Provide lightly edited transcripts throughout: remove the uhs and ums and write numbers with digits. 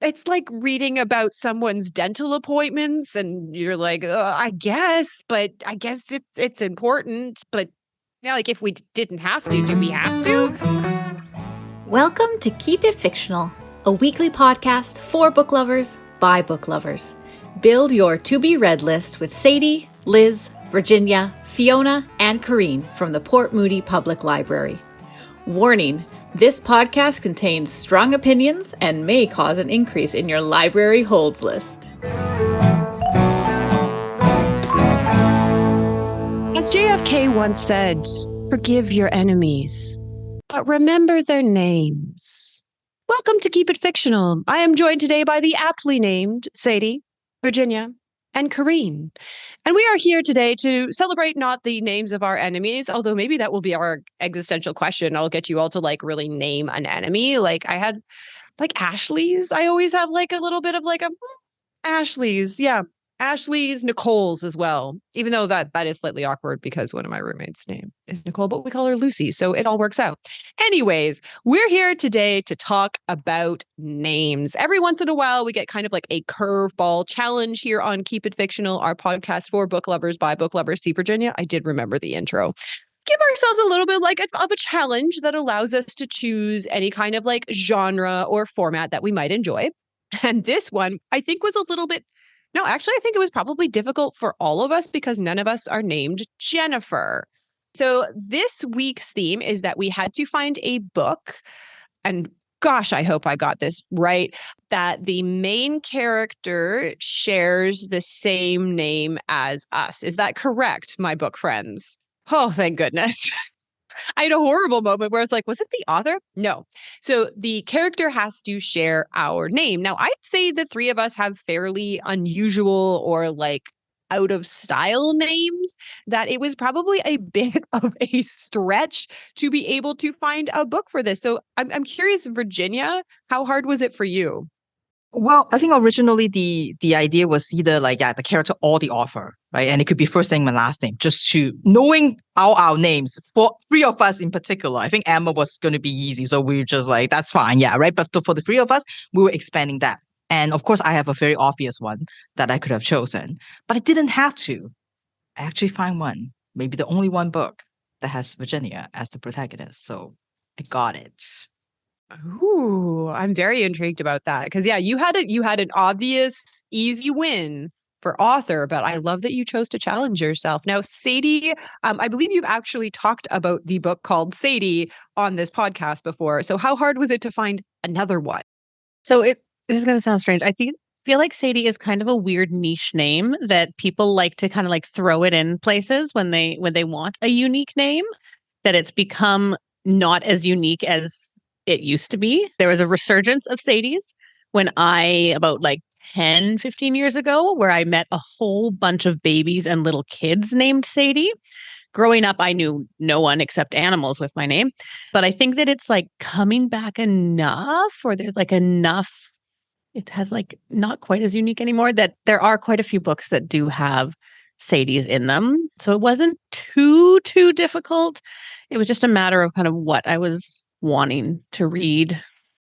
it's like reading about someone's dental appointments and you're like, I guess, but I guess it's important. But yeah, like if we didn't have to, do we have to? Welcome to Keep It Fictional, a weekly podcast for book lovers by book lovers. Build your to-be-read list with Sadie, Liz, Virginia, Fiona, and Corinne from the Port Moody Public Library. Warning, this podcast contains strong opinions and may cause an increase in your library holds list. As JFK once said, forgive your enemies, but remember their names. Welcome to Keep It Fictional. I am joined today by the aptly named Sadie, Virginia, and Corinne. And we are here today to celebrate not the names of our enemies, although maybe that will be our existential question. I'll get you all to like really name an enemy. Like I had like Ashley's. I always have like a little bit of like a Ashley's. Yeah. Ashley's, Nicole's as well, even though that is slightly awkward because one of my roommates' name is Nicole, but we call her Lucy, so it all works out. Anyways, we're here today to talk about names. Every once in a while, we get kind of like a curveball challenge here on Keep It Fictional, our podcast for book lovers by book lovers. See, Virginia, I did remember the intro. Give ourselves a little bit like of a challenge that allows us to choose any kind of like genre or format that we might enjoy. And this one, I think, was a little bit no, actually, I think it was probably difficult for all of us because none of us are named Jennifer. So this week's theme is that we had to find a book, and gosh, I hope I got this right, that the main character shares the same name as us. Is that correct, my book friends? Oh, thank goodness. I had a horrible moment where it's like, was it the author? No. So the character has to share our name. Now, I'd say the three of us have fairly unusual or like out of style names that it was probably a bit of a stretch to be able to find a book for this. So I'm curious, Virginia, how hard was it for you? Well, I think originally the idea was either like, the character or the author, right? And it could be first name and last name, just to knowing our names for three of us in particular. I think Emma was going to be easy. So we were just like, that's fine. Yeah. Right. But for the three of us, we were expanding that. And of course, I have a very obvious one that I could have chosen, but I didn't have to. I actually find one, maybe the only one book that has Virginia as the protagonist. So I got it. Ooh, I'm very intrigued about that because yeah, you had an obvious easy win for author, but I love that you chose to challenge yourself. Now, Sadie, I believe you've actually talked about the book called Sadie on this podcast before. So how hard was it to find another one? So this is going to sound strange. Feel like Sadie is kind of a weird niche name that people like to kind of like throw it in places when they want a unique name, that it's become not as unique as it used to be. There was a resurgence of Sadies when about like 10, 15 years ago, where I met a whole bunch of babies and little kids named Sadie. Growing up, I knew no one except animals with my name. But I think that it's like coming back enough, or there's like enough, it has like not quite as unique anymore, that there are quite a few books that do have Sadies in them. So it wasn't too difficult. It was just a matter of kind of what I was wanting to read.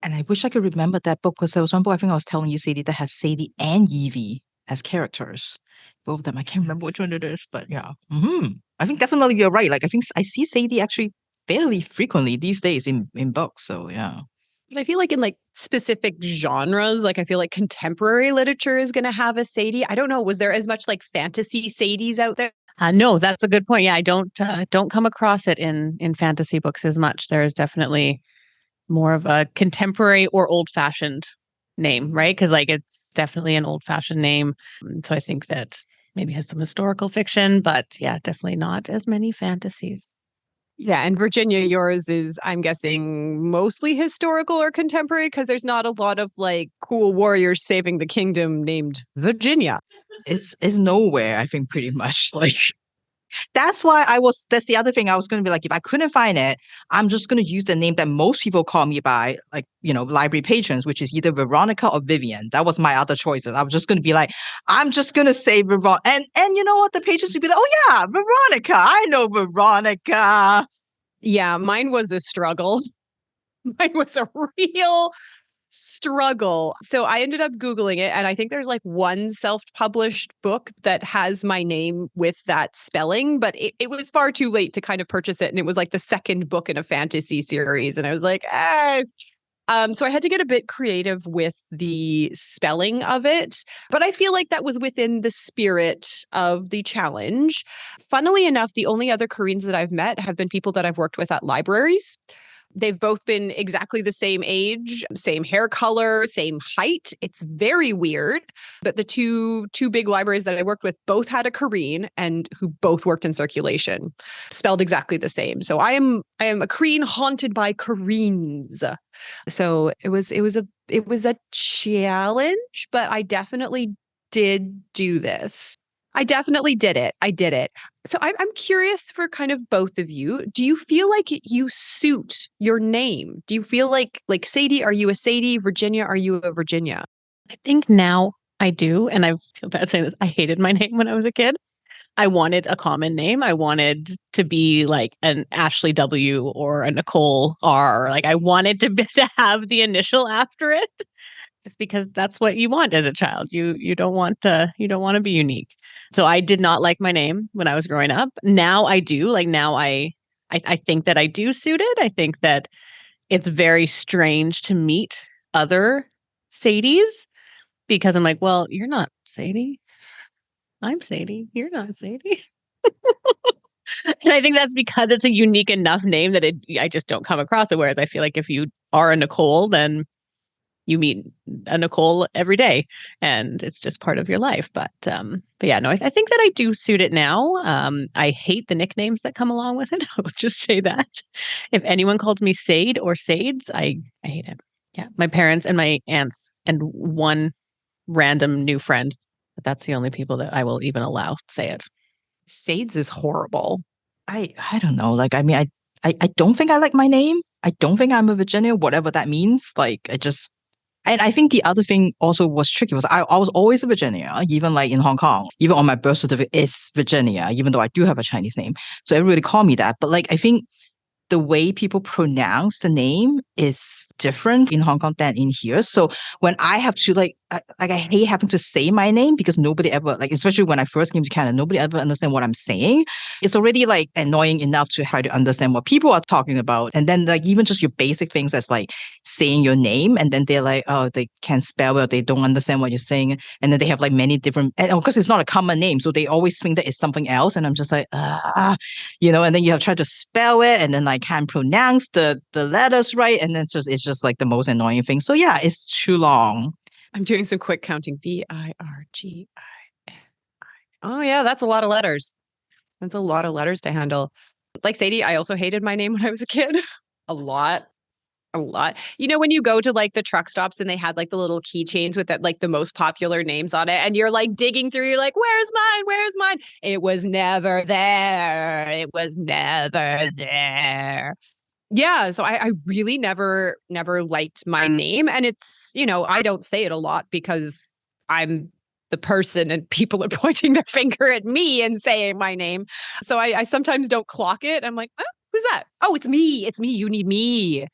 And I wish I could remember that book because there was one book I think I was telling you, Sadie, that has Sadie and Evie as characters. Both of them. I can't remember which one it is, but yeah. I think definitely you're right. Like I think I see Sadie actually fairly frequently these days in books. So yeah. But I feel like in like specific genres, like I feel like contemporary literature is going to have a Sadie. I don't know. Was there as much like fantasy Sadies out there? No, that's a good point. Yeah, I don't come across it in fantasy books as much. There's definitely more of a contemporary or old-fashioned name, right? Because like it's definitely an old-fashioned name. So I think that maybe has some historical fiction, but yeah, definitely not as many fantasies. Yeah, and Virginia, yours is, I'm guessing, mostly historical or contemporary because there's not a lot of like cool warriors saving the kingdom named Virginia. It's nowhere, I think, pretty much. Like that's the other thing I was going to be like, if I couldn't find it, I'm just going to use the name that most people call me by, like, library patrons, which is either Veronica or Vivian. That was my other choices. I was just going to be like, I'm just going to say Veronica. And you know what? The patrons would be like, oh yeah, Veronica. I know Veronica. Yeah, mine was a struggle. Mine was a real struggle. So I ended up Googling it, and I think there's like one self-published book that has my name with that spelling, but it was far too late to kind of purchase it. And it was like the second book in a fantasy series. And I was like, so I had to get a bit creative with the spelling of it, but I feel like that was within the spirit of the challenge. Funnily enough, the only other Koreans that I've met have been people that I've worked with at libraries. They've both been exactly the same age, same hair color, same height. It's very weird. But the two big libraries that I worked with both had a Corene and who both worked in circulation, spelled exactly the same. So I am a Corene haunted by Corenes. So it was a challenge, but I definitely did do this. I definitely did it. I did it. So I'm curious for kind of both of you. Do you feel like you suit your name? Do you feel like Sadie, are you a Sadie? Virginia, are you a Virginia? I think now I do. And I feel bad saying this. I hated my name when I was a kid. I wanted a common name. I wanted to be like an Ashley W or a Nicole R. Like I wanted to have the initial after it, just because that's what you want as a child. You don't want to be unique. So I did not like my name when I was growing up. Now I do. Like now I think that I do suit it. I think that it's very strange to meet other Sadies because I'm like, well, you're not Sadie. I'm Sadie. You're not Sadie. And I think that's because it's a unique enough name that I just don't come across it. Whereas I feel like if you are a Nicole, then you meet a Nicole every day and it's just part of your life. But yeah, no, I think that I do suit it now. I hate the nicknames that come along with it. I'll just say that. If anyone calls me Sade or Sades, I hate it. Yeah. My parents and my aunts and one random new friend. But that's the only people that I will even allow say it. Sades is horrible. I don't know. Like, I mean, I don't think I like my name. I don't think I'm a Virginia, whatever that means. Like, and I think the other thing also was tricky was I was always a Virginia, even like in Hong Kong, even on my birth certificate is Virginia, even though I do have a Chinese name. So everybody called me that. But like, I think the way people pronounce the name is different in Hong Kong than in here. So when I have to I hate having to say my name because nobody ever especially when I first came to Canada, nobody ever understand what I'm saying. It's already like annoying enough to try to understand what people are talking about. And then like even just your basic things as like saying your name and then they're like, oh, they can't spell it, they don't understand what you're saying. And then they have like many different, and of course it's not a common name. So they always think that it's something else. And I'm just like, and then you have tried to spell it and then I can't pronounce the letters right. And then it's just like the most annoying thing. So yeah, it's too long. I'm doing some quick counting. VIRGINI. Oh yeah, that's a lot of letters. That's a lot of letters to handle. Like Sadie, I also hated my name when I was a kid. A lot. You know, when you go to like the truck stops and they had like the little keychains with that, like the most popular names on it, and you're like digging through, you're like, where's mine? Where's mine? It was never there. It was never there. Yeah. So I really never liked my name. And it's, I don't say it a lot because I'm the person and people are pointing their finger at me and saying my name. So I sometimes don't clock it. I'm like, oh, who's that? Oh, it's me. It's me. You need me.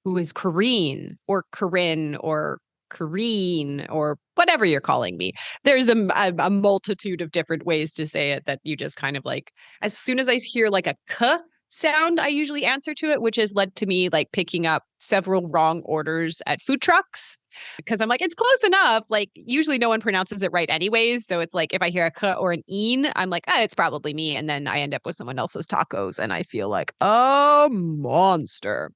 Who is Corene or Corinne or Corene or whatever you're calling me. There's a multitude of different ways to say it that you just kind of like, as soon as I hear like a k sound, I usually answer to it, which has led to me like picking up several wrong orders at food trucks because I'm like, it's close enough. Like usually no one pronounces it right anyways. So it's like if I hear a k or an een, I'm like, it's probably me. And then I end up with someone else's tacos and I feel like a monster.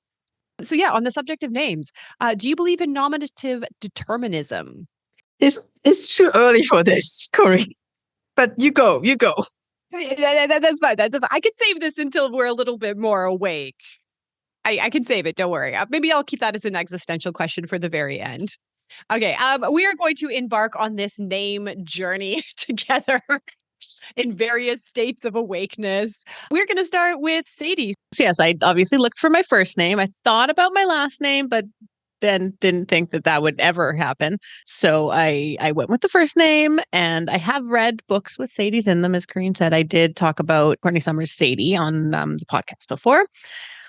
So yeah, on the subject of names, do you believe in nominative determinism? It's too early for this, Corey. But you go. That's fine. I could save this until we're a little bit more awake. I can save it. Don't worry. Maybe I'll keep that as an existential question for the very end. Okay. We are going to embark on this name journey together in various states of awakeness. We're going to start with Sadie. So yes, I obviously looked for my first name. I thought about my last name, but then didn't think that would ever happen. So I went with the first name, and I have read books with Sadies in them. As Corinne said, I did talk about Courtney Summers' Sadie on the podcast before.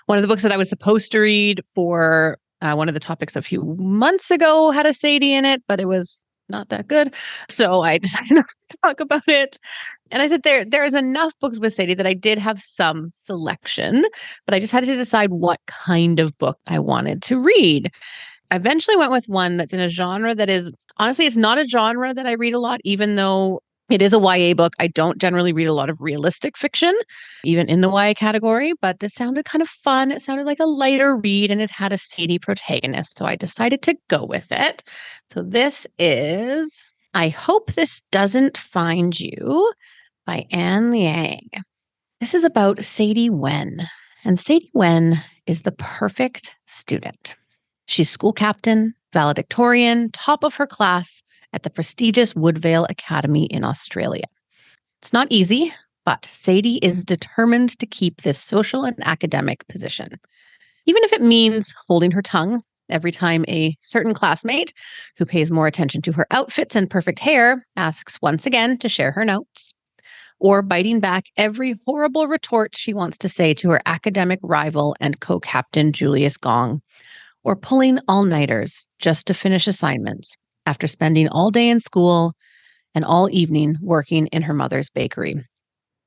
One of the books that I was supposed to read for One of the topics a few months ago had a Sadie in it, but it was not that good. So I decided not to talk about it. And I said, there is enough books with Sadie that I did have some selection, but I just had to decide what kind of book I wanted to read. I eventually went with one that's in a genre that is, honestly, it's not a genre that I read a lot, even though it is a YA book. I don't generally read a lot of realistic fiction, even in the YA category, but this sounded kind of fun. It sounded like a lighter read and it had a Sadie protagonist. So I decided to go with it. So this is I Hope This Doesn't Find You by Ann Liang. This is about Sadie Wen. And Sadie Wen is the perfect student. She's school captain, valedictorian, top of her class at the prestigious Woodvale Academy in Australia. It's not easy, but Sadie is determined to keep this social and academic position, even if it means holding her tongue every time a certain classmate who pays more attention to her outfits and perfect hair asks once again to share her notes, or biting back every horrible retort she wants to say to her academic rival and co-captain Julius Gong, or pulling all-nighters just to finish assignments after spending all day in school and all evening working in her mother's bakery,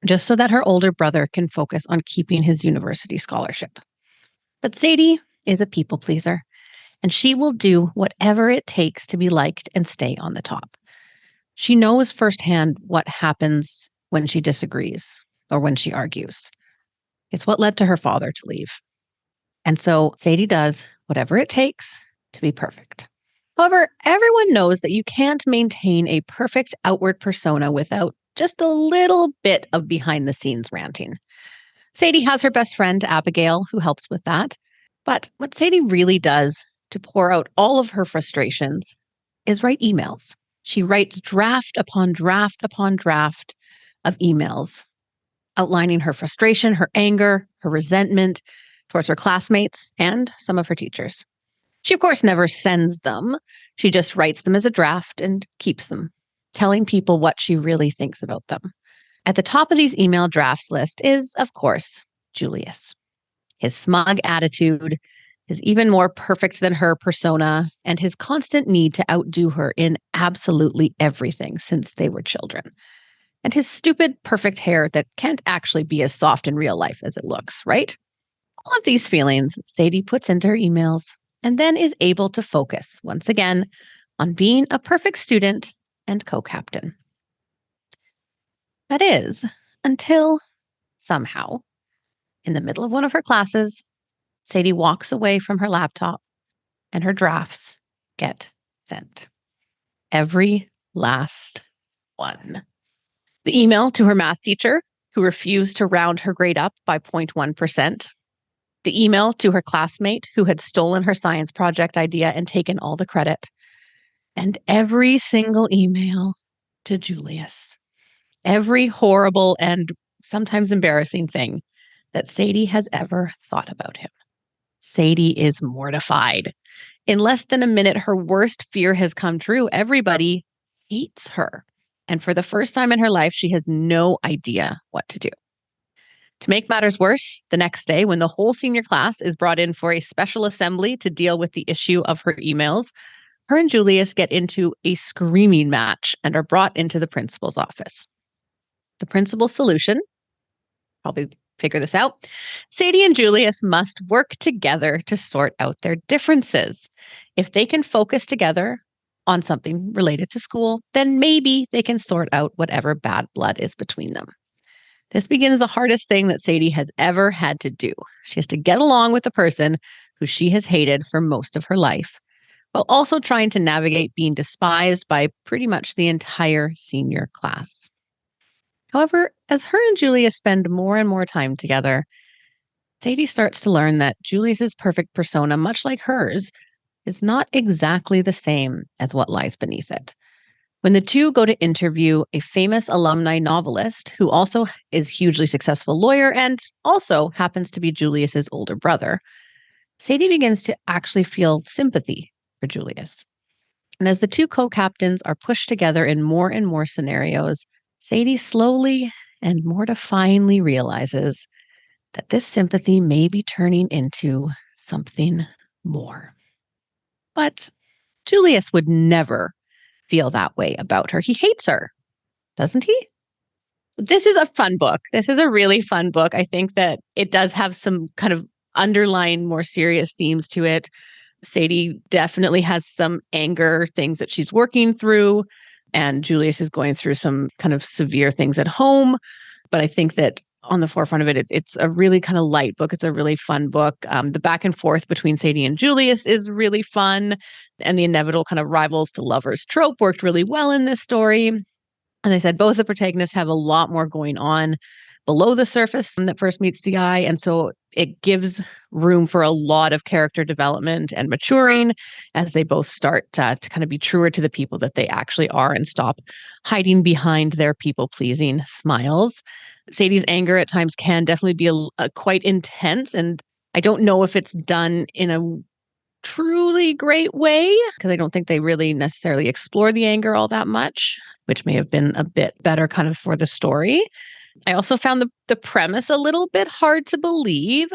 just so that her older brother can focus on keeping his university scholarship. But Sadie is a people pleaser, and she will do whatever it takes to be liked and stay on the top. She knows firsthand what happens when she disagrees or when she argues. It's what led to her father to leave. And so Sadie does whatever it takes to be perfect. However, everyone knows that you can't maintain a perfect outward persona without just a little bit of behind the scenes ranting. Sadie has her best friend, Abigail, who helps with that. But what Sadie really does to pour out all of her frustrations is write emails. She writes draft upon draft upon draft of emails outlining her frustration, her anger, her resentment towards her classmates and some of her teachers. She, of course, never sends them. She just writes them as a draft and keeps them, telling people what she really thinks about them. At the top of these email drafts list is, of course, Julius. His smug attitude, his even more perfect than her persona, and his constant need to outdo her in absolutely everything since they were children. And his stupid, perfect hair that can't actually be as soft in real life as it looks, right? All of these feelings Sadie puts into her emails and then is able to focus once again on being a perfect student and co-captain. That is, until somehow, in the middle of one of her classes, Sadie walks away from her laptop and her drafts get sent. Every last one. The email to her math teacher, who refused to round her grade up by 0.1%. The email to her classmate, who had stolen her science project idea and taken all the credit. And every single email to Julius. Every horrible and sometimes embarrassing thing that Sadie has ever thought about him. Sadie is mortified. In less than a minute, her worst fear has come true. Everybody hates her. And for the first time in her life, she has no idea what to do. To make matters worse, the next day, when the whole senior class is brought in for a special assembly to deal with the issue of her emails, her and Julius get into a screaming match and are brought into the principal's office. The principal's solution, probably figure this out, Sadie and Julius must work together to sort out their differences. If they can focus together on something related to school, then maybe they can sort out whatever bad blood is between them. This begins the hardest thing that Sadie has ever had to do. She has to get along with the person who she has hated for most of her life, while also trying to navigate being despised by pretty much the entire senior class. However, as her and Julius spend more and more time together, Sadie starts to learn that Julius's perfect persona, much like hers, is not exactly the same as what lies beneath it. When the two go to interview a famous alumni novelist who also is a hugely successful lawyer and also happens to be Julius's older brother, Sadie begins to actually feel sympathy for Julius. And as the two co-captains are pushed together in more and more scenarios, Sadie slowly and mortifyingly realizes that this sympathy may be turning into something more. But Julius would never feel that way about her. He hates her, doesn't he? This is a fun book. This is a really fun book. I think that it does have some kind of underlying more serious themes to it. Sadie definitely has some anger things that she's working through, and Julius is going through some kind of severe things at home. But I think that on the forefront of it, it's a really kind of light book. It's a really fun book. The back and forth between Sadie and Julius is really fun, and the inevitable kind of rivals to lovers trope worked really well in this story. As I said, both the protagonists have a lot more going on below the surface that first meets the eye. And so it gives room for a lot of character development and maturing as they both start to kind of be truer to the people that they actually are and stop hiding behind their people-pleasing smiles. Sadie's anger at times can definitely be quite intense. And I don't know if it's done in a truly great way, because I don't think they really necessarily explore the anger all that much, which may have been a bit better kind of for the story. I also found the premise a little bit hard to believe,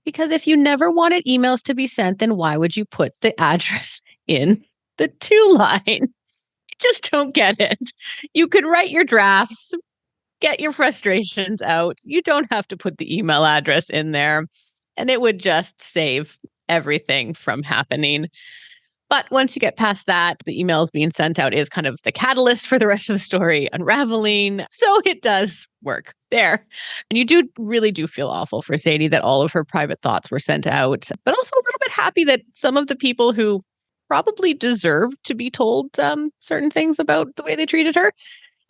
because if you never wanted emails to be sent, then why would you put the address in the to line? I just don't get it. You could write your drafts, get your frustrations out. You don't have to put the email address in there, and it would just save everything from happening. But once you get past that, the emails being sent out is kind of the catalyst for the rest of the story unraveling. So it does work there. And you really do feel awful for Sadie that all of her private thoughts were sent out, but also a little bit happy that some of the people who probably deserved to be told certain things about the way they treated her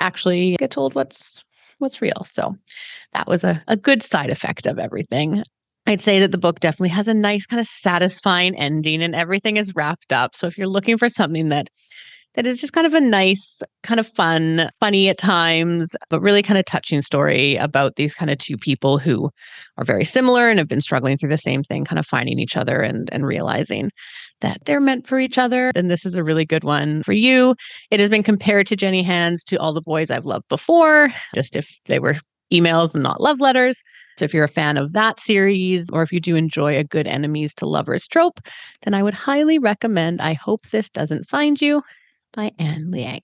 actually get told what's real. So that was a good side effect of everything. I'd say that the book definitely has a nice kind of satisfying ending and everything is wrapped up. So if you're looking for something that is just kind of a nice, kind of fun, funny at times, but really kind of touching story about these kind of two people who are very similar and have been struggling through the same thing, kind of finding each other and realizing that they're meant for each other, then this is a really good one for you. It has been compared to Jenny Han's To All the Boys I've Loved Before, just if they were emails and not love letters. So if you're a fan of that series, or if you do enjoy a good enemies to lovers trope, then I would highly recommend I Hope This Doesn't Find You by Ann Liang.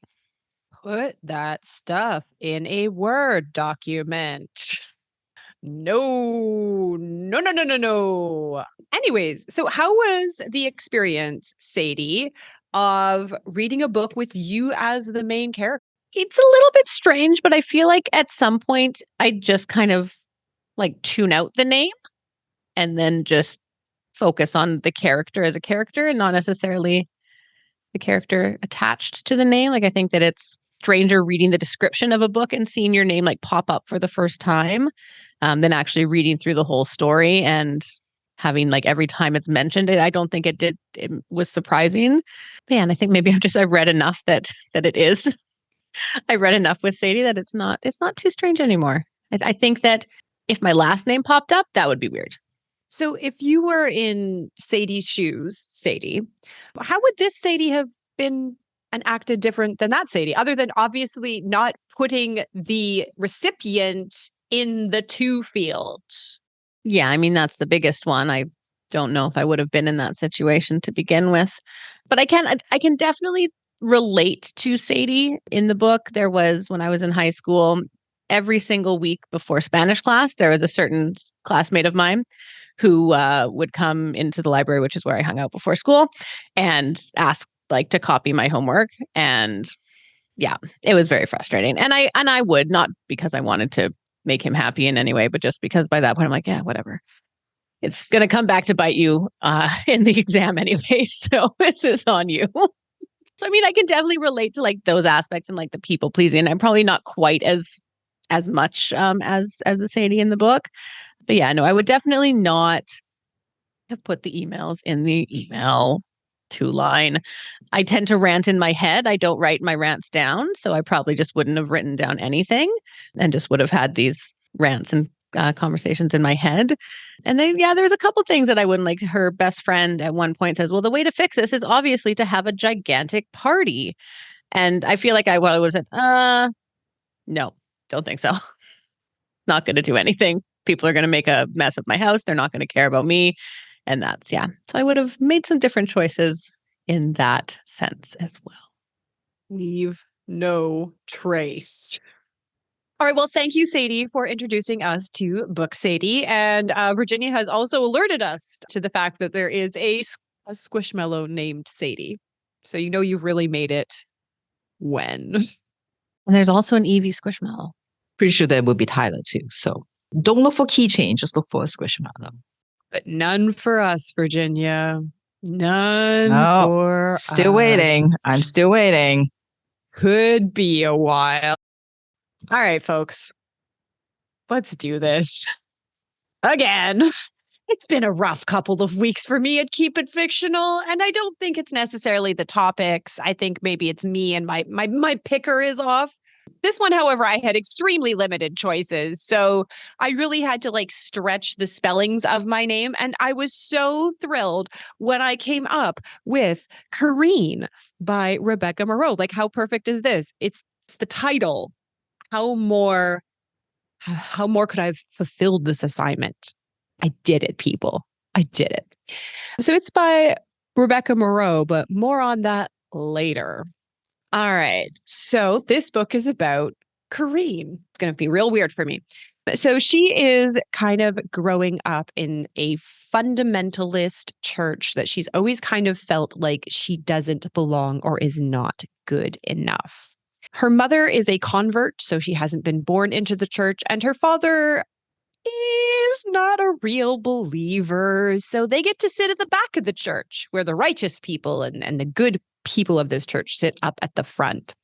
Put that stuff in a Word document. No. Anyways, so how was the experience, Sadie, of reading a book with you as the main character? It's a little bit strange, but I feel like at some point I just kind of like tune out the name and then just focus on the character as a character and not necessarily the character attached to the name. Like, I think that it's stranger reading the description of a book and seeing your name like pop up for the first time than actually reading through the whole story and having like every time it's mentioned it. I don't think it was surprising. But yeah, and I think maybe I read enough that it is. I read enough with Sadie that it's not too strange anymore. I think that if my last name popped up, that would be weird. So if you were in Sadie's shoes, Sadie, how would this Sadie have been and acted different than that Sadie, other than obviously not putting the recipient in the to field? Yeah, I mean, that's the biggest one. I don't know if I would have been in that situation to begin with, but I can definitely relate to Sadie in the book. There was, when I was in high school, every single week before Spanish class, there was a certain classmate of mine who would come into the library, which is where I hung out before school, and ask like to copy my homework. And yeah, it was very frustrating. And I would, not because I wanted to make him happy in any way, but just because by that point I'm like, yeah, whatever. It's going to come back to bite you in the exam anyway. So this is on you. So, I mean, I can definitely relate to like those aspects and like the people pleasing. I'm probably not quite as much as the Sadie in the book. But yeah, no, I would definitely not have put the emails in the email to line. I tend to rant in my head. I don't write my rants down. So I probably just wouldn't have written down anything and just would have had these rants and conversations in my head. And then, yeah, there's a couple things that I wouldn't like. Her best friend at one point says, well, the way to fix this is obviously to have a gigantic party. And I feel like I was at, no, don't think so. Not going to do anything. People are going to make a mess of my house. They're not going to care about me. And that's, yeah. So I would have made some different choices in that sense as well. Leave no trace. All right. Well, thank you, Sadie, for introducing us to Book Sadie. And Virginia has also alerted us to the fact that there is a squishmallow named Sadie. So you know you've really made it when. And there's also an Eevee Squishmallow. Pretty sure there will be Tyler too. So don't look for keychain, just look for a squishmallow. But none for us, Virginia. None No, for still us. waiting. I'm still waiting. Could be a while. All right, folks. Let's do this. Again. It's been a rough couple of weeks for me at Keep It Fictional, and I don't think it's necessarily the topics. I think maybe it's me and my picker is off. This one, however, I had extremely limited choices, so I really had to like stretch the spellings of my name, and I was so thrilled when I came up with Corene by Rebecca Morrow. Like, how perfect is this? It's the title. How more could I have fulfilled this assignment? I did it, people. I did it. So it's by Rebecca Morrow, but more on that later. All right. So this book is about Corene. It's going to be real weird for me. So she is kind of growing up in a fundamentalist church that she's always kind of felt like she doesn't belong or is not good enough. Her mother is a convert, so she hasn't been born into the church, and her father is not a real believer. So they get to sit at the back of the church where the righteous people and the good people of this church sit up at the front.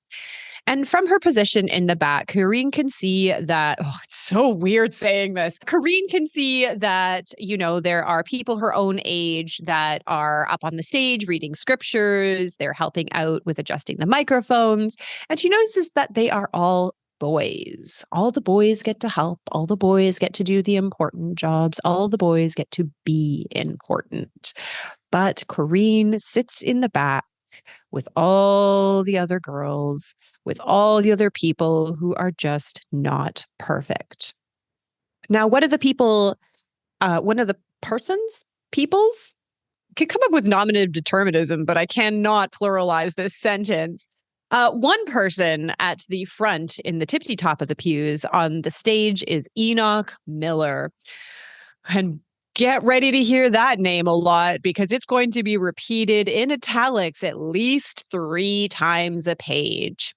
And from her position in the back, Corene can see that, oh, it's so weird saying this. Corene can see that, you know, there are people her own age that are up on the stage reading scriptures. They're helping out with adjusting the microphones. And she notices that they are all boys. All the boys get to help. All the boys get to do the important jobs. All the boys get to be important. But Corene sits in the back with all the other girls, with all the other people who are just not perfect. Now, one of the peoples, could come up with nominative determinism, but I cannot pluralize this sentence. One person at the front in the tippity top of the pews on the stage is Enoch Miller. And get ready to hear that name a lot because it's going to be repeated in italics at least 3 times a page.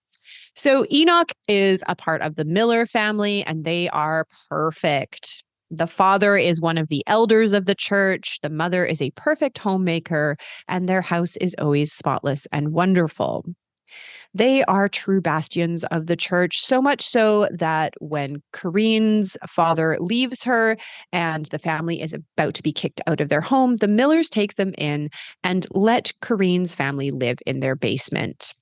So Enoch is a part of the Miller family, and they are perfect. The father is one of the elders of the church. The mother is a perfect homemaker, and their house is always spotless and wonderful. They are true bastions of the church, so much so that when Corene's father leaves her and the family is about to be kicked out of their home, the Millers take them in and let Corene's family live in their basement.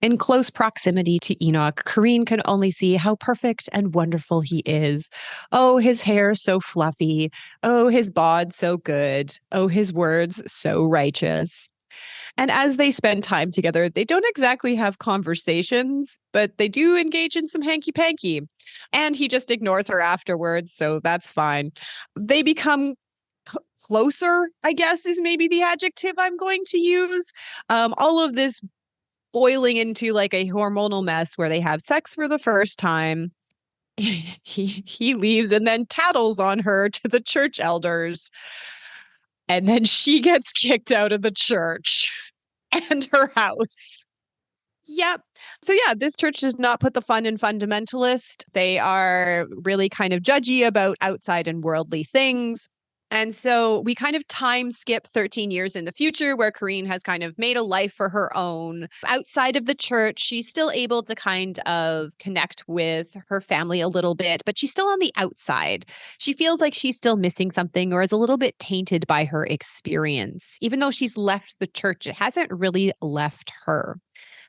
In close proximity to Enoch, Corene can only see how perfect and wonderful he is. Oh, his hair so fluffy. Oh, his bod so good. Oh, his words so righteous. And as they spend time together, they don't exactly have conversations, but they do engage in some hanky-panky. And he just ignores her afterwards, so that's fine. They become closer, I guess, is maybe the adjective I'm going to use. All of this boiling into like a hormonal mess where they have sex for the first time. He leaves and then tattles on her to the church elders. And then she gets kicked out of the church and her house. Yep. So yeah, this church does not put the fun in fundamentalist. They are really kind of judgy about outside and worldly things. And so we kind of time skip 13 years in the future where Corene has kind of made a life for her own. Outside of the church, she's still able to kind of connect with her family a little bit, but she's still on the outside. She feels like she's still missing something or is a little bit tainted by her experience. Even though she's left the church, it hasn't really left her.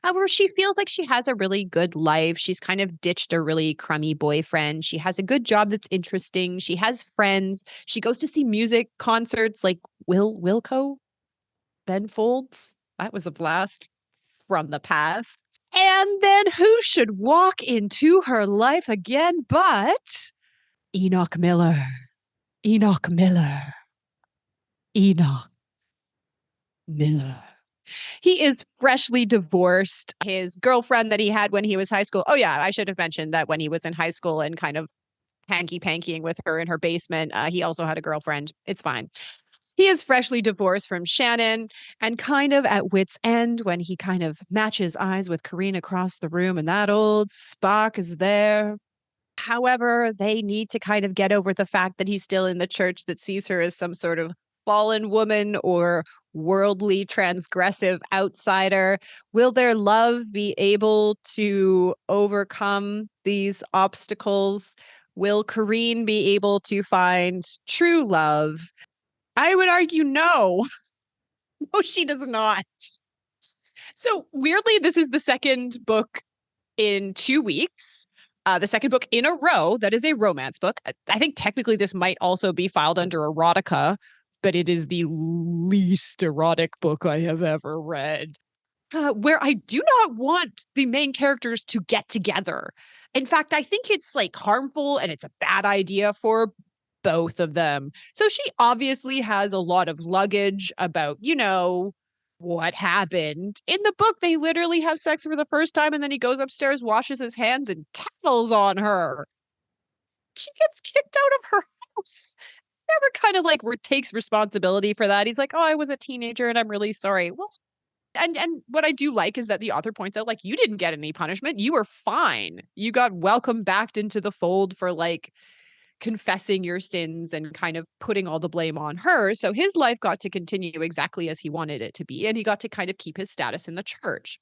However, she feels like she has a really good life. She's kind of ditched a really crummy boyfriend. She has a good job that's interesting. She has friends. She goes to see music concerts like Wilco, Ben Folds. That was a blast from the past. And then who should walk into her life again but Enoch Miller. Enoch Miller. Enoch Miller. He is freshly divorced. His girlfriend that he had when he was high school. Oh, yeah, I should have mentioned that when he was in high school and kind of hanky-pankying with her in her basement, he also had a girlfriend. It's fine. He is freshly divorced from Shannon and kind of at wit's end when he kind of matches eyes with Corene across the room, and that old Spock is there. However, they need to kind of get over the fact that he's still in the church that sees her as some sort of fallen woman or worldly transgressive outsider. Will their love be able to overcome these obstacles? Will Corene be able to find true love? I would argue no. No, she does not. So weirdly, this is the second book in 2 weeks. The second book in a row that is a romance book. I think technically this might also be filed under erotica, but it is the least erotic book I have ever read. Where I do not want the main characters to get together. In fact, I think it's like harmful and it's a bad idea for both of them. So she obviously has a lot of luggage about, what happened. In the book, they literally have sex for the first time and then he goes upstairs, washes his hands, and tattles on her. She gets kicked out of her house. Never kind of like takes responsibility for that. He's like, oh, I was a teenager and I'm really sorry. Well, and what I do like is that the author points out, like, you didn't get any punishment. You were fine. You got welcomed back into the fold for confessing your sins and kind of putting all the blame on her. So his life got to continue exactly as he wanted it to be. And he got to kind of keep his status in the church.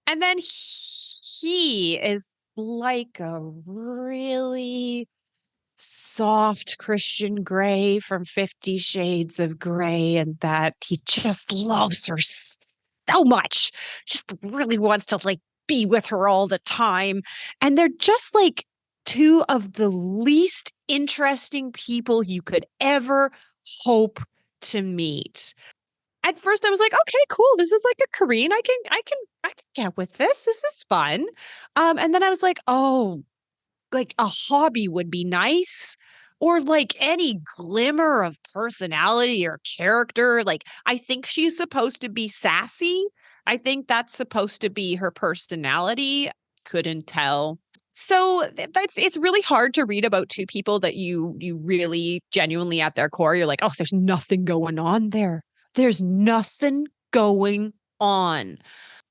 And then he is like a really soft Christian Grey from 50 Shades of Grey, and that he just loves her so much, just really wants to be with her all the time. And they're just two of the least interesting people you could ever hope to meet. At first I was like, okay, cool. This is like a Corene. I can get with this. This is fun. And then I was like, oh, a hobby would be nice, or any glimmer of personality or character. I think she's supposed to be sassy. I think that's supposed to be her personality. Couldn't tell. So it's really hard to read about two people that you really genuinely at their core, you're like, oh, there's nothing going on there. There's nothing going on.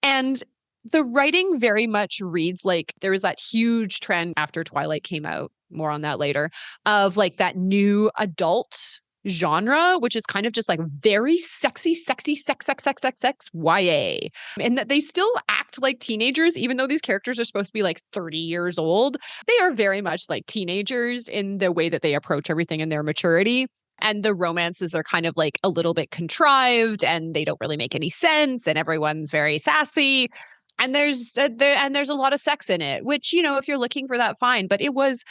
And the writing very much reads like there was that huge trend after Twilight came out, more on that later, of that new adult genre, which is kind of just very sexy, sex, YA. And that they still act like teenagers, even though these characters are supposed to be 30 years old. They are very much like teenagers in the way that they approach everything in their maturity. And the romances are kind of a little bit contrived and they don't really make any sense. And everyone's very sassy. And there's a lot of sex in it, which, if you're looking for that, fine. But it was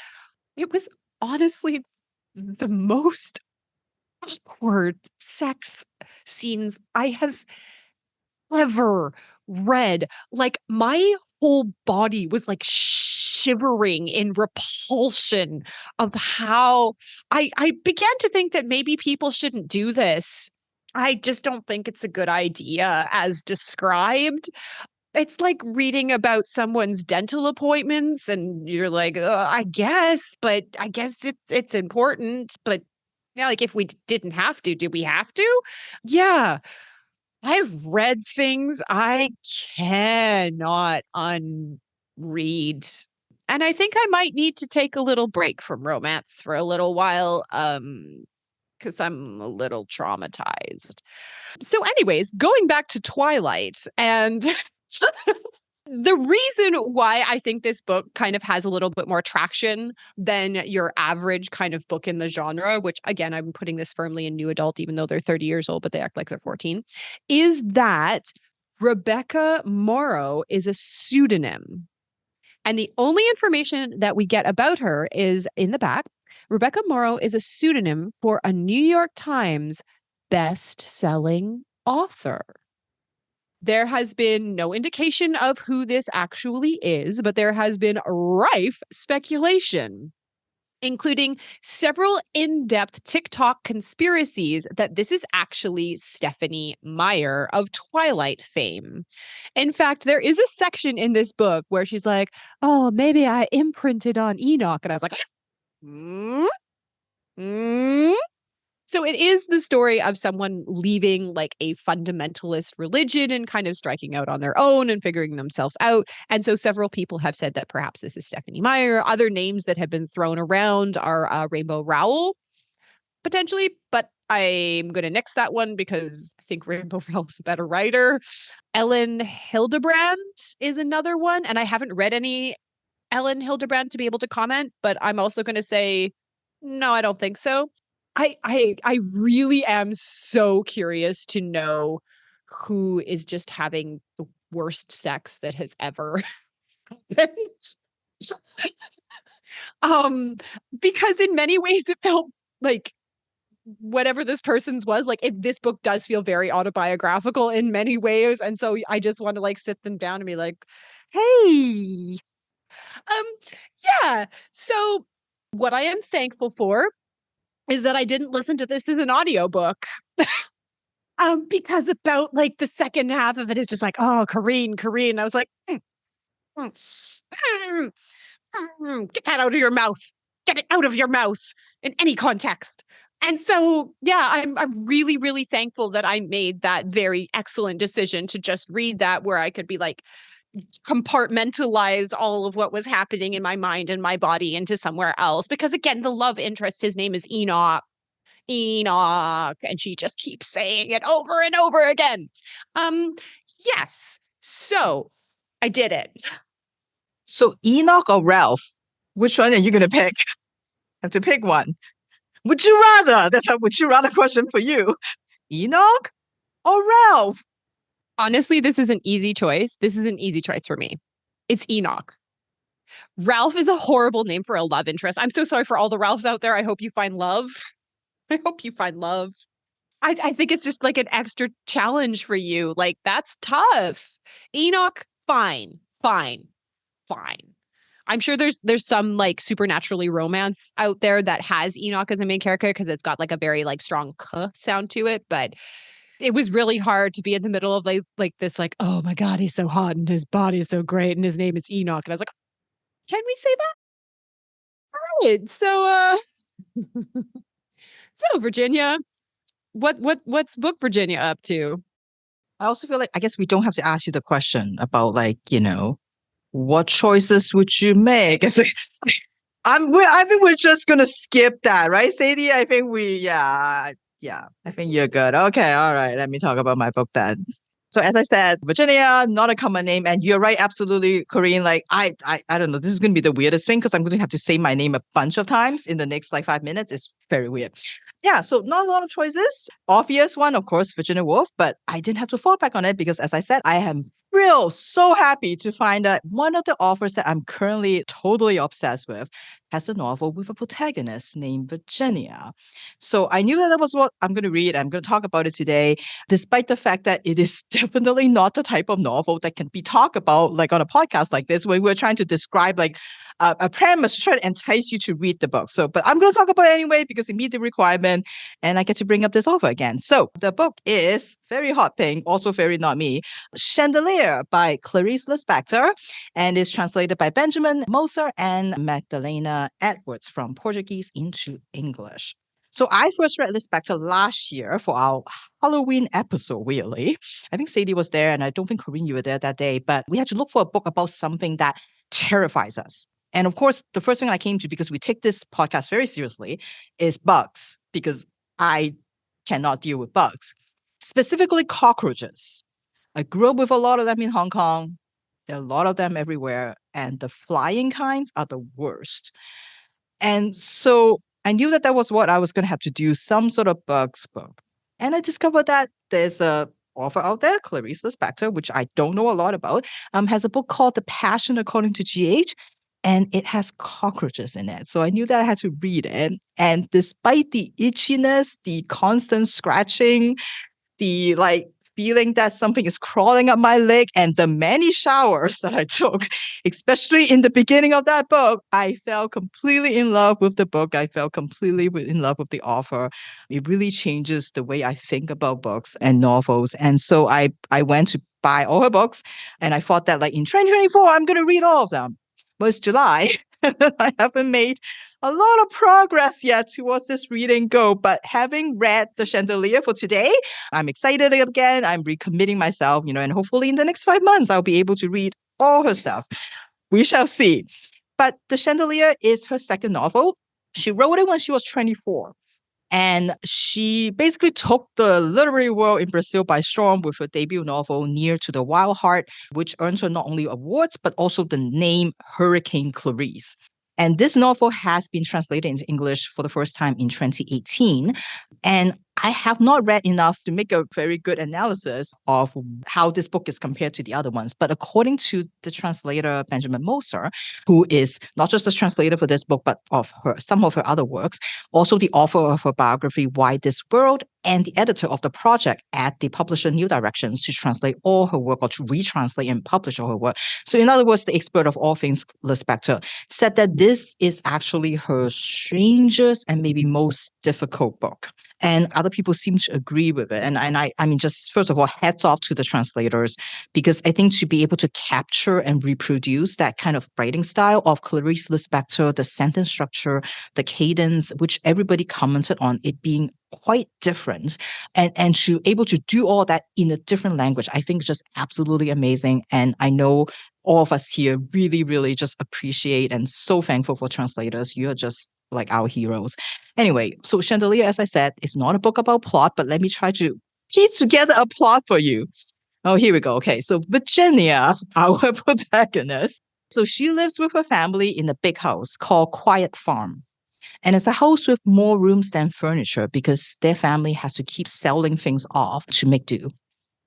honestly the most awkward sex scenes I have ever read. My whole body was shivering in repulsion of how I began to think that maybe people shouldn't do this. I just don't think it's a good idea as described. It's like reading about someone's dental appointments and you're like, I guess, but I guess it's important. But yeah, if we didn't have to, did we have to? Yeah. I've read things I cannot unread. And I think I might need to take a little break from romance for a little while, because I'm a little traumatized. So anyways, going back to Twilight, and the reason why I think this book kind of has a little bit more traction than your average kind of book in the genre, which again, I'm putting this firmly in new adult, even though they're 30 years old, but they act like they're 14, is that Rebecca Morrow is a pseudonym. And the only information that we get about her is in the back. Rebecca Morrow is a pseudonym for a New York Times best-selling author. There has been no indication of who this actually is, but there has been rife speculation. including several in-depth TikTok conspiracies that this is actually Stephenie Meyer of Twilight fame. In fact, there is a section in this book where she's like, "Oh, maybe I imprinted on Enoch." And I was like, hmm? Hmm? So it is the story of someone leaving like a fundamentalist religion and kind of striking out on their own and figuring themselves out. And so several people have said that perhaps this is Stephenie Meyer. Other names that have been thrown around are Rainbow Rowell, potentially, but I'm going to nix that one because I think Rainbow Rowell's a better writer. Ellen Hildebrand is another one, and I haven't read any Ellen Hildebrand to be able to comment, but I'm also going to say, no, I don't think so. I really am so curious to know who is just having the worst sex that has ever happened. Because in many ways it felt like whatever this person's was, like this book does feel very autobiographical in many ways. And so I just want to like sit them down and be like, hey, um, yeah. So what I am thankful for is that I didn't listen to this as an audiobook. Because about like the second half of it is just like, oh, Corinne. I was like, get that out of your mouth. Get it out of your mouth in any context. And so, yeah, I'm really, really thankful that I made that very excellent decision to just read that, where I could be like, compartmentalize all of what was happening in my mind and my body into somewhere else. Because again, the love interest, his name is Enoch. And she just keeps saying it over and over again. Yes. So I did it. So Enoch or Ralph, which one are you going to pick? Have to pick one. Would you rather? That's a would you rather question for you. Enoch or Ralph? Honestly, this is an easy choice. This is an easy choice for me. It's Enoch. Ralph is a horrible name for a love interest. I'm so sorry for all the Ralphs out there. I hope you find love. I hope you find love. I think it's just like an extra challenge for you. Like, that's tough. Enoch, fine. I'm sure there's some like supernaturally romance out there that has Enoch as a main character because it's got like a very like strong sound to it. But it was really hard to be in the middle of like this, like, oh my God, he's so hot and his body is so great and his name is Enoch. And I was like, can we say that? All right. So Virginia, what's book Virginia up to? I also feel like I guess we don't have to ask you the question about like, what choices would you make? It's like, I think we're just gonna skip that, right, Sadie? I think I think you're good. Okay, all right. Let me talk about my book then. So as I said, Virginia, not a common name, and you're right, absolutely, Corinne. Like I don't know. This is gonna be the weirdest thing because I'm going to have to say my name a bunch of times in the next like 5 minutes. It's very weird. Yeah, so not a lot of choices. Obvious one, of course, Virginia Woolf, but I didn't have to fall back on it because, as I said, I am thrilled, so happy to find that one of the authors that I'm currently totally obsessed with has a novel with a protagonist named Virginia. So I knew that was what I'm going to read. I'm going to talk about it today, despite the fact that it is definitely not the type of novel that can be talked about like on a podcast like this, where we're trying to describe like a premise to try to entice you to read the book. So, but I'm going to talk about it anyway because it meets the requirement and I get to bring up this author again. So the book is very hot pink, also very not me, Chandelier by Clarice Lispector, and is translated by Benjamin Moser and Magdalena Edwards from Portuguese into English. So I first read Lispector last year for our Halloween episode, weirdly. I think Sadie was there, and I don't think Corinne, you were there that day, but we had to look for a book about something that terrifies us. And of course, the first thing I came to, because we take this podcast very seriously, is bugs, because I cannot deal with bugs, specifically cockroaches. I grew up with a lot of them in Hong Kong. There are a lot of them everywhere, and the flying kinds are the worst. And so I knew that was what I was going to have to do, some sort of bugs book. And I discovered that there's a author out there, Clarice Lispector, which I don't know a lot about, has a book called The Passion According to GH, and it has cockroaches in it. So I knew that I had to read it. And despite the itchiness, the constant scratching, the like feeling that something is crawling up my leg, and the many showers that I took, especially in the beginning of that book, I fell completely in love with the book. I fell completely in love with the author. It really changes the way I think about books and novels. And so I went to buy all her books, and I thought that like in 2024, I'm going to read all of them. Well, it's July. I haven't made a lot of progress yet towards this reading goal, but having read The Chandelier for today, I'm excited again. I'm recommitting myself, and hopefully in the next 5 months, I'll be able to read all her stuff. We shall see. But The Chandelier is her second novel. She wrote it when she was 24. And she basically took the literary world in Brazil by storm with her debut novel, Near to the Wild Heart, which earned her not only awards, but also the name Hurricane Clarice. And this novel has been translated into English for the first time in 2018. And I have not read enough to make a very good analysis of how this book is compared to the other ones. But according to the translator, Benjamin Moser, who is not just the translator for this book, but of some of her other works, also the author of her biography, Why This World, and the editor of the project at the publisher New Directions to translate all her work or to retranslate and publish all her work. So in other words, the expert of all things Lispector said that this is actually her strangest and maybe most difficult book. And other people seem to agree with it. And I mean, just first of all, hats off to the translators, because I think to be able to capture and reproduce that kind of writing style of Clarice Lispector, the sentence structure, the cadence, which everybody commented on it being quite different, and to able to do all that in a different language, I think is just absolutely amazing. And I know all of us here really, really just appreciate and so thankful for translators. You're just like our heroes. Anyway, so Chandelier, as I said, is not a book about plot, but let me try to piece together a plot for you. Oh, here we go. Okay, so Virginia, our protagonist. So she lives with her family in a big house called Quiet Farm. And it's a house with more rooms than furniture because their family has to keep selling things off to make do.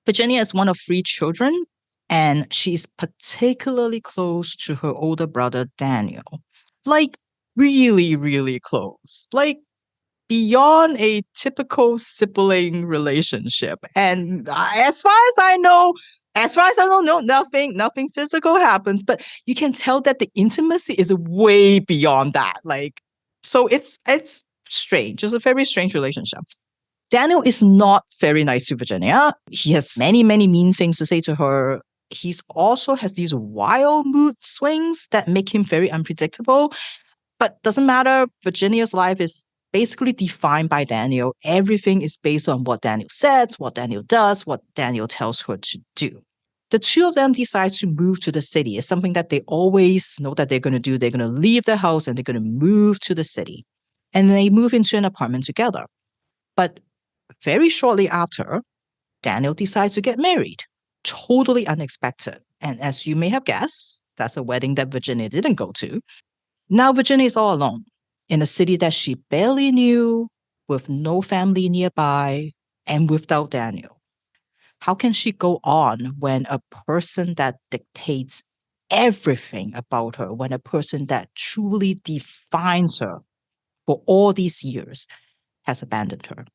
Virginia is one of 3 children, and she's particularly close to her older brother, Daniel. Like, really, really close. Like, beyond a typical sibling relationship. And as far as I know, no, nothing physical happens, but you can tell that the intimacy is way beyond that. Like, so it's strange. It's a very strange relationship. Daniel is not very nice to Virginia. He has many, many mean things to say to her. He's also has these wild mood swings that make him very unpredictable. But doesn't matter. Virginia's life is basically defined by Daniel. Everything is based on what Daniel says, what Daniel does, what Daniel tells her to do. The two of them decide to move to the city. It's something that they always know that they're going to do. They're going to leave their house and they're going to move to the city. And they move into an apartment together. But very shortly after, Daniel decides to get married. Totally unexpected. And as you may have guessed, that's a wedding that Virginia didn't go to. Now Virginia is all alone in a city that she barely knew, with no family nearby, and without Daniel. How can she go on when a person that dictates everything about her, when a person that truly defines her for all these years has abandoned her?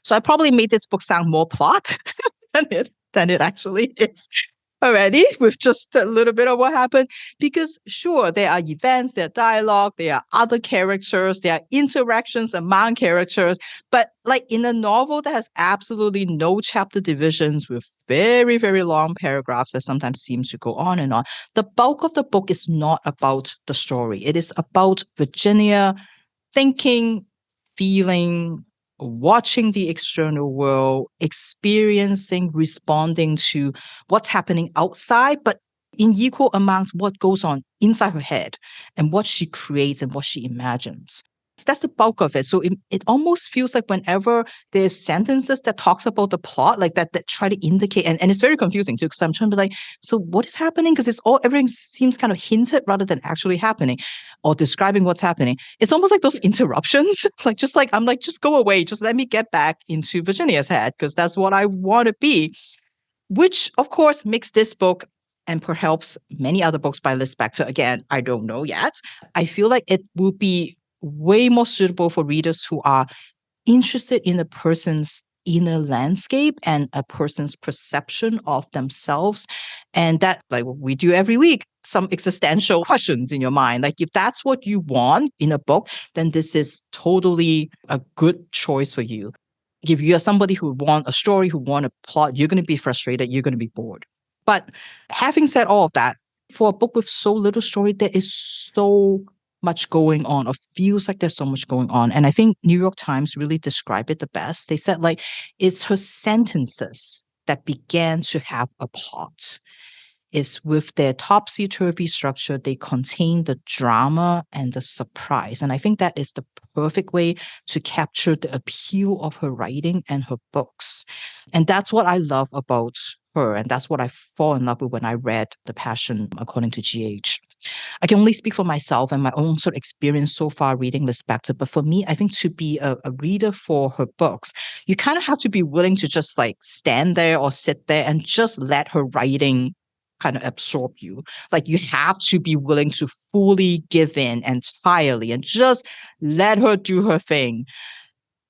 So I probably made this book sound more plot than it actually is already, with just a little bit of what happened. Because sure, there are events, there are dialogue, there are other characters, there are interactions among characters. But like in a novel that has absolutely no chapter divisions with very, very long paragraphs that sometimes seem to go on and on, the bulk of the book is not about the story. It is about Virginia thinking, feeling, watching the external world, experiencing, responding to what's happening outside, but in equal amounts, what goes on inside her head and what she creates and what she imagines. That's the bulk of it. So it almost feels like whenever there's sentences that talks about the plot, like that try to indicate, and it's very confusing too, because I'm trying to be like, so what is happening? Because everything seems kind of hinted rather than actually happening or describing what's happening. It's almost like those interruptions, I'm like, just go away. Just let me get back into Virginia's head, because that's what I want to be. Which, of course, makes this book, and perhaps many other books by Lispector, again, I don't know yet, I feel like it would be way more suitable for readers who are interested in a person's inner landscape and a person's perception of themselves. And that, like we do every week, some existential questions in your mind. Like if that's what you want in a book, then this is totally a good choice for you. If you are somebody who want a story, who want a plot, you're going to be frustrated, you're going to be bored. But having said all of that, for a book with so little story, there is so much going on, or feels like there's so much going on. And I think New York Times really described it the best. They said, like, it's her sentences that began to have a plot. Is with their topsy-turvy structure, they contain the drama and the surprise. And I think that is the perfect way to capture the appeal of her writing and her books. And that's what I love about her. And that's what I fall in love with when I read The Passion According to G.H. I can only speak for myself and my own sort of experience so far reading Lispector. But for me, I think to be a reader for her books, you kind of have to be willing to just like stand there or sit there and just let her writing kind of absorb you. Like you have to be willing to fully give in entirely and just let her do her thing.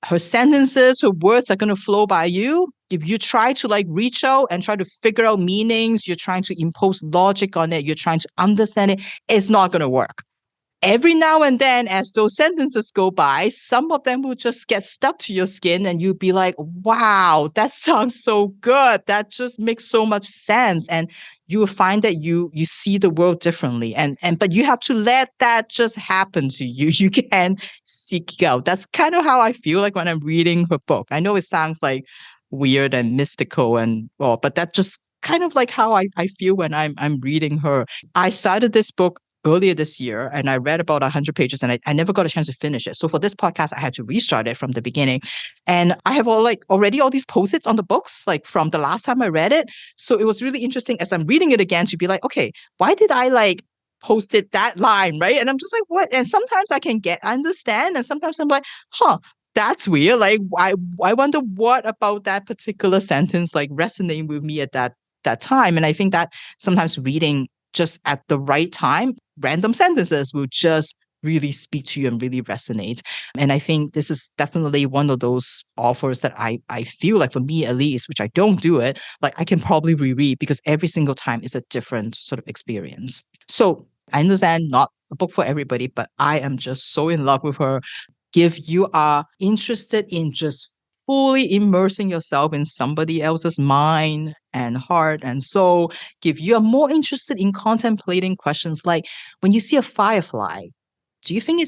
Her sentences, her words are going to flow by you. If you try to like reach out and try to figure out meanings, you're trying to impose logic on it, you're trying to understand it, it's not going to work. Every now and then, as those sentences go by, some of them will just get stuck to your skin and you'll be like, wow, that sounds so good. That just makes so much sense. And you will find that you see the world differently. But you have to let that just happen to you. You can't seek it out. That's kind of how I feel like when I'm reading her book. I know it sounds like weird and mystical but that's just kind of like how I feel when I'm reading her. I started this book earlier this year and I read about 100 pages and I never got a chance to finish it. So for this podcast, I had to restart it from the beginning. And I have already all these post-its on the books, like from the last time I read it. So it was really interesting as I'm reading it again to be like, okay, why did I like posted that line, right? And I'm just like, what? And sometimes I understand. And sometimes I'm like, that's weird. Like, I wonder what about that particular sentence like resonating with me at that time. And I think that sometimes reading just at the right time, random sentences will just really speak to you and really resonate. And I think this is definitely one of those authors that I feel like, for me at least, which I don't do it, like I can probably reread because every single time is a different sort of experience. So I understand not a book for everybody, but I am just so in love with her. If you are interested in just fully immersing yourself in somebody else's mind and heart and soul, if you are more interested in contemplating questions like, when you see a firefly, do you think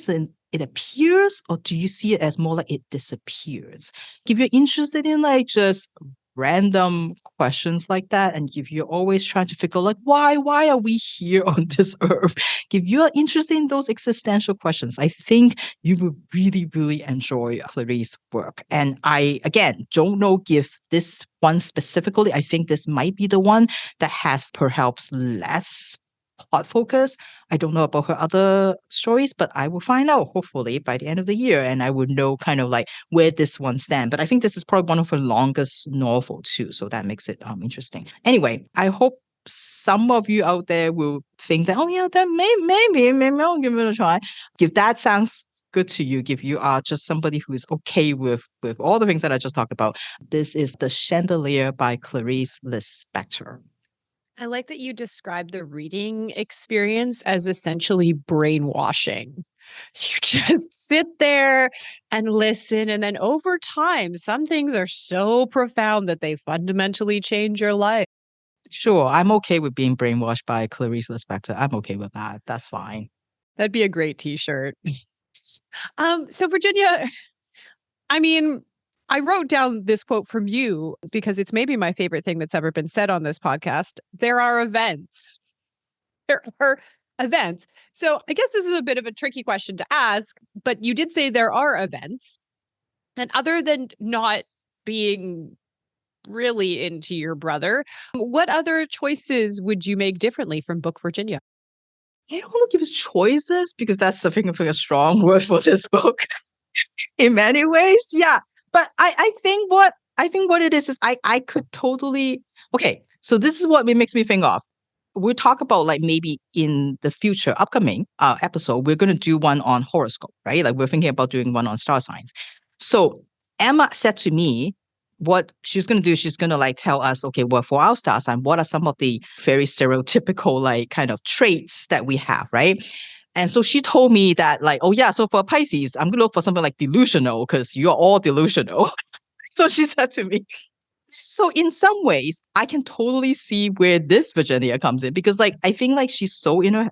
it appears, or do you see it as more like it disappears? If you're interested in like just random questions like that, and if you're always trying to figure like why are we here on this earth, if you're interested in those existential questions, I think you will really, really enjoy Clarice's work. And I, again, don't know if this one specifically, I think this might be the one that has perhaps less plot focus. I don't know about her other stories, but I will find out hopefully by the end of the year, and I would know kind of like where this one stands. But I think this is probably one of her longest novel too, so that makes it interesting. Anyway, I hope some of you out there will think that, oh yeah, that maybe I'll give it a try. If that sounds good to you, if you are just somebody who is okay with all the things that I just talked about, this is The Chandelier by Clarice Lispector. I like that you described the reading experience as essentially brainwashing. You just sit there and listen. And then over time, some things are so profound that they fundamentally change your life. Sure, I'm okay with being brainwashed by Clarice Lispector. I'm okay with that. That's fine. That'd be a great t-shirt. So Virginia, I mean, I wrote down this quote from you because it's maybe my favorite thing that's ever been said on this podcast. There are events. There are events. So I guess this is a bit of a tricky question to ask, but you did say there are events. And other than not being really into your brother, what other choices would you make differently from Book Virginia? I don't want to give us choices because that's something of a strong word for this book in many ways. Yeah. But I think what it is I could totally, okay. So this is what it makes me think of. We'll talk about like maybe in the future upcoming episode, we're going to do one on horoscope, right? Like we're thinking about doing one on star signs. So Emma said to me, what she's going to do, she's going to like tell us, okay, well, for our star sign, what are some of the very stereotypical like kind of traits that we have, right? And so she told me that like, oh yeah, so for Pisces, I'm going to look for something like delusional because you're all delusional. So she said to me, so in some ways, I can totally see where this Virginia comes in because like I think like she's so in her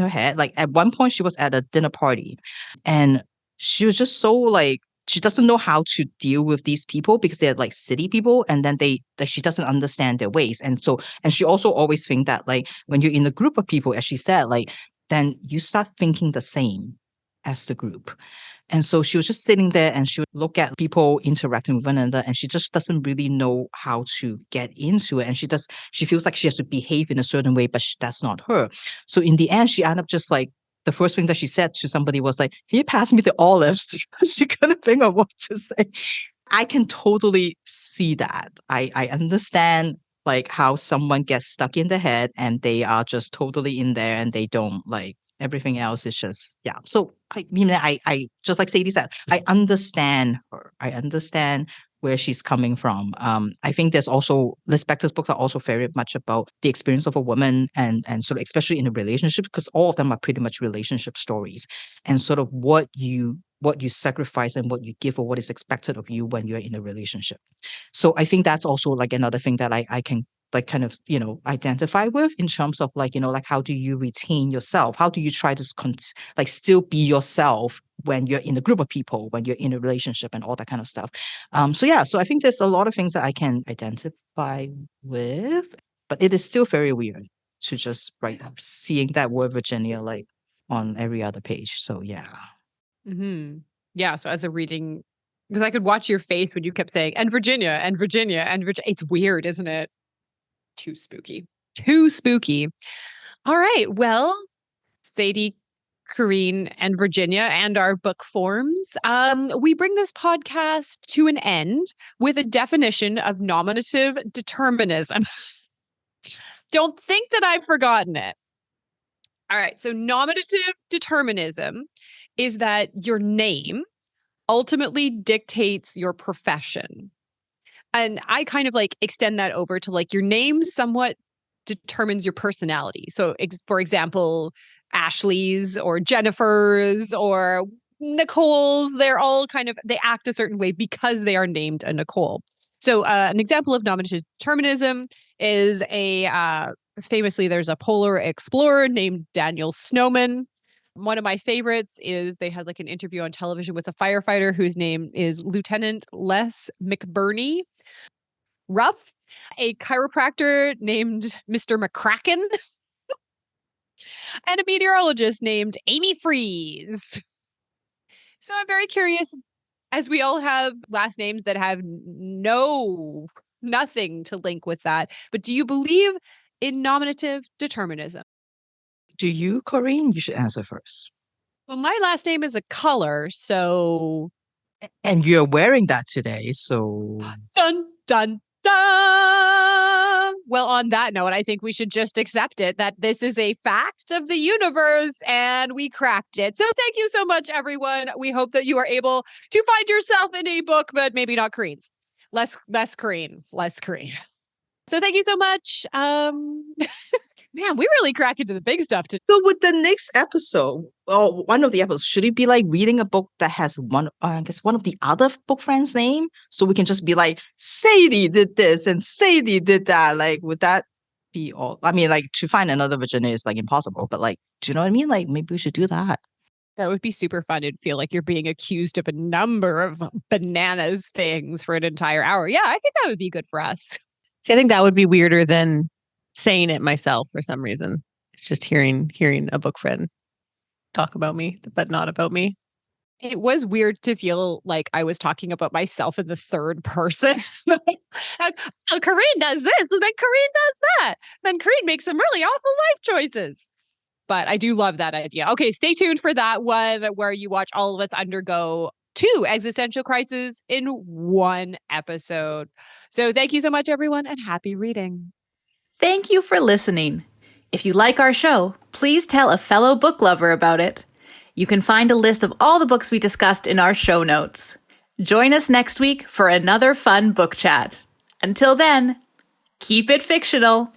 head. Like at one point she was at a dinner party and she was just so like she doesn't know how to deal with these people because they're like city people and then she doesn't understand their ways. And she also always think that like when you're in a group of people, as she said, like then you start thinking the same as the group. And so she was just sitting there and she would look at people interacting with one another and she just doesn't really know how to get into it. And she feels like she has to behave in a certain way, but that's not her. So in the end, she ended up just like, the first thing that she said to somebody was like, can you pass me the olives? She couldn't think of what to say. I can totally see that. I understand like how someone gets stuck in the head and they are just totally in there and they don't like everything else is just, yeah. So I just like Sadie said, I understand her. I understand where she's coming from. I think there's also Lispector's books are also very much about the experience of a woman and sort of especially in a relationship because all of them are pretty much relationship stories and sort of what you sacrifice and what you give or what is expected of you when you're in a relationship. So I think that's also like another thing that I can like kind of, identify with in terms of like, like how do you retain yourself? How do you try to like still be yourself when you're in a group of people, when you're in a relationship and all that kind of stuff. So I think there's a lot of things that I can identify with, but it is still very weird to just seeing that word Virginia like on every other page. So yeah. Mm-hmm. Yeah. So as a reading, because I could watch your face when you kept saying, and Virginia, and Virginia, and Virginia. It's weird, isn't it? Too spooky. Too spooky. All right. Well, Sadie, Corinne, and Virginia, and our book forms, we bring this podcast to an end with a definition of nominative determinism. Don't think that I've forgotten it. All right. So nominative determinism is that your name ultimately dictates your profession. And I kind of like extend that over to like your name somewhat determines your personality. So for example, Ashley's or Jennifer's or Nicole's, they're all kind of, they act a certain way because they are named a Nicole. So an example of nominative determinism is famously, there's a polar explorer named Daniel Snowman. One of my favorites is they had like an interview on television with a firefighter whose name is Lieutenant Les McBurney. Ruff, a chiropractor named Mr. McCracken, and a meteorologist named Amy Freeze. So I'm very curious, as we all have last names that have nothing to link with that, but do you believe in nominative determinism? Do you, Corinne? You should answer first. Well, my last name is a color, so... And you're wearing that today, so... Dun, dun, dun! Well, on that note, I think we should just accept it that this is a fact of the universe and we cracked it. So thank you so much, everyone. We hope that you are able to find yourself in a book, but maybe not Corinne's. Less Corinne. So thank you so much. Man, we really cracked into the big stuff today. So with the next episode, or one of the episodes, should it be like reading a book that has one of the other book friends' name? So we can just be like, Sadie did this and Sadie did that. Like, would that be all? I mean, like to find another Virginia is like impossible, but like, do you know what I mean? Like maybe we should do that. That would be super fun. It'd feel like you're being accused of a number of bananas things for an entire hour. Yeah, I think that would be good for us. See, I think that would be weirder than saying it myself for some reason. It's just hearing a book friend talk about me, but not about me. It was weird to feel like I was talking about myself in the third person. Corinne does this, and then Corinne does that. Then Corinne makes some really awful life choices. But I do love that idea. Okay, stay tuned for that one where you watch all of us undergo 2 existential crises in one episode. So thank you so much, everyone, and happy reading. Thank you for listening. If you like our show, please tell a fellow book lover about it. You can find a list of all the books we discussed in our show notes. Join us next week for another fun book chat. Until then, keep it fictional.